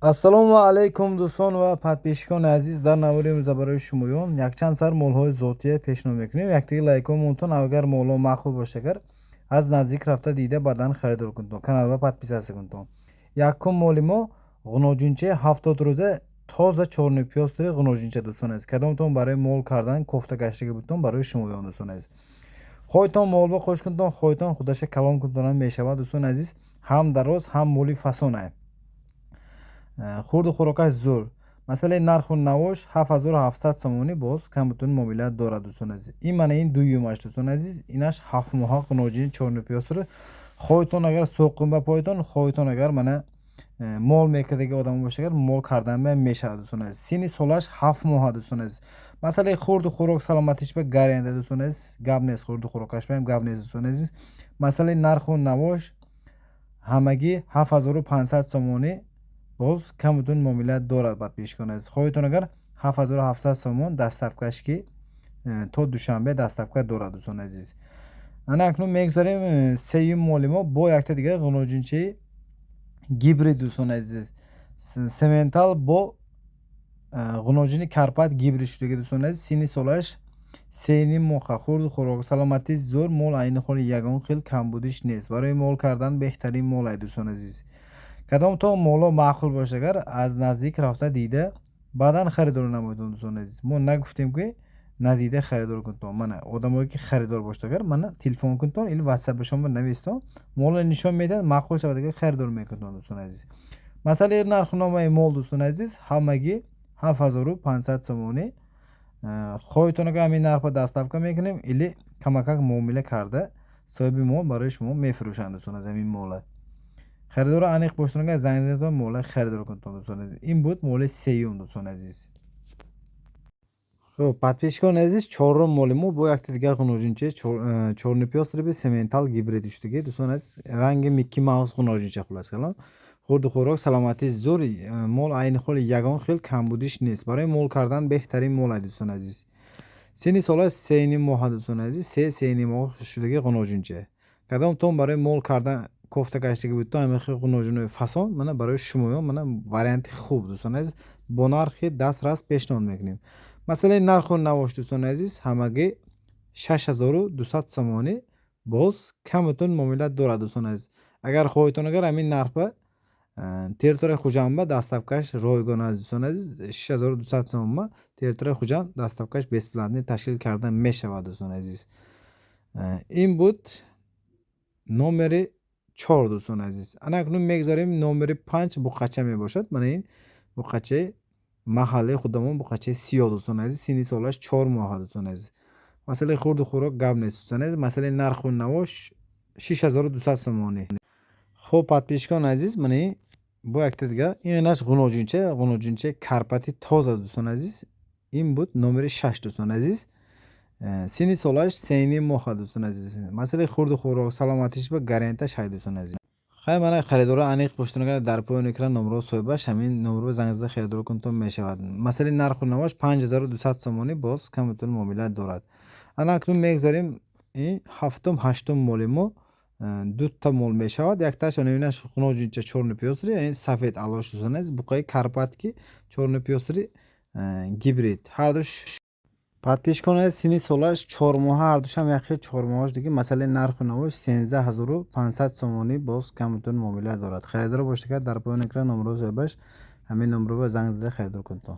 ассалому алайкум дӯстон ва подписчикони азиз. Дар навори имрӯза барои шумоён якчанд сар молҳои зотия пешниҳод мекунем. Яктиги лайкомонтон агар молҳо маъқул бошагар аз наздик рафта дида баъдан харидор кунтон. Каналга подписатсия кунтон. Якум моли мо ғуноҷунчаи 70 рӯза тоза чорнипёстри ғуноҷунча дӯстон азиз. Кадомтон барои мол кардан кофта гаштаги будтон барои шумоён дӯстон азиз. хоҳитон молба хош кунтон, хоҳитон худаша калон кунтонам мешавад дӯстон азиз. Ҳам дароз, ҳам моли фасонае. хурду хӯрокаш зур. Масъалаи нарху навош 7700 сомонӣ боз камбутуни муомилат дорад дӯстон азиз. Ин мана ин дуюмаш дӯстон азиз. Инаш 7 моҳа ғуноҷини чорнипёстр. хоҳитон агар соққун ба поитон, хоҳитон агар мана мол мекардаги одам бошагар мол кардан мешавад дӯстон азиз. сини солаш 7 моҳа дӯстон азиз. Масъалаи хурду хӯрок саломатиш ба гаренда дӯстон азиз. Гап нест, хурду хӯрокаш бем гап нест дӯстон азиз. Масъалаи нарху навош ҳамагӣ 7500 сомонӣ боз камбутуни муомилат дорад подписчикон азиз. хоҳитон агар 7700 сомон дастафкаш ки то душанбе дастафка дорад дӯстон азиз. Ана акнун мегзорем сеюм моли мо бо якта дигар ғуноҷунчаи гибрид дӯстон азиз. Сементал бо ғуноҷини карпат гибрид шудага дӯстон азиз. сини солаш 3 моҳа. хурду хӯрок саломатиш зур. мол айни холи ягон хел камбудиш нест. барои мол кардан беҳтарин мол ай дӯстон азиз. кадомтон моло маъқул бошагар аз наздик рафта дида баъдан харидор намоедон дӯстон азиз. мо нагуфтем ки надида харидор кунтон. мана одамое ки харидор боштагар мана телефон кунтон или ватсап ба шумо навистон моло нишон медиҳад маъқул шавад харидор мекунтон дӯстон азиз. масъалаи нархномаи мол дӯстон азиз ҳамагӣ 7500 сомонӣ. хоҳитон агар ҳамин нарха дастафка мекунем или камакак муомила карда соҳиби мол барои шумо мефурӯшанд дӯстон азиз. ҳамин мола харидор аниқ боштон агар занг задон мола харидор кунтон дӯстон азиз. ин буд моли сеюм дӯстон азиз. хуб подписчикони азиз, чорум моли мо бо якта дигар ғуноҷунчаи чорнипёстри би сементал гибрид шудагӣ дӯстон азиз. ранги Микки Маус ғуноҷунча хулос калон. хурду хӯрок саломатиш зур. мол айни холи ягон хел камбудиш нест. барои мол кардан беҳтарин мол ай дӯстон азиз. сини солаш 3 моҳа дӯстон азиз. 3 моҳ шудагӣ ғуноҷунча. кадомтон барои мол кардан кофта гаштаги будтон ҳамихи ғуноҷунои фасон мана барои шумоён мана варианти хуб дӯстон азиз. бо нархи дастрас пешниҳод мекунем. масъалаи нарху навош дӯстон азиз ҳамагӣ 6200 сомонӣ боз камбутуни муомилат дорад дӯстон азиз. агар хоҳитон агар ҳамин нарха территорияи хуҷанда дастафкаш ройгон аст дӯстон азиз. 6200 сомон территорияи хуҷанд дастафкаш бесплатни ташкил карда мешавад дӯстон азиз. ин буд номери 4 дӯстон азиз. ана акнун мегзорем номери 5 буқача мебошад. мана ин буқачаи маҳаллии худамон буқачаи сиёҳ дӯстон азиз. сини солаш 4 моҳа дӯстон азиз. масъалаи хурду хӯрок гап нест дӯстон азиз. масъалаи нарху навош 6200 сомонӣ. хуб подписчикони азиз, мана ин бо якта дигар инаш ғуноҷунчаи карпати тоза дӯстон азиз. ин буд номери 6 дӯстон азиз. сини солаш 3 моҳа дӯстон азиз. масъалаи хурду хӯрок саломатиш ба гарантияш ҳай дӯстон азиз. хай мана харидора аниқ боштон агар дар поёни экран номро соҳибаш ҳамин номро занг зада харидор кунтон мешавад. масъалаи нарху навош 5200 сомонӣ боз камбутуни муомилат дорад. ана акнун мегзорем ин ҳафтум ҳаштум моли мо дута мол мешавад. якташ онавинаш ғуноҷунча чорнипёстри ин сафед алош дӯстон азиз. буқаи карпат ки чорнипёстри гибрид ҳардуш подписчикони азиз. сини солаш 4 моҳа ҳардушам яхи 4 моҳа шудагӣ. масъалаи нарху навош 13500 сомонӣ боз камбутуни муомилат дорад. харидор боштагар дар поёни экран номро соҳибаш ҳамин номро ба занг зада харидор кунтон.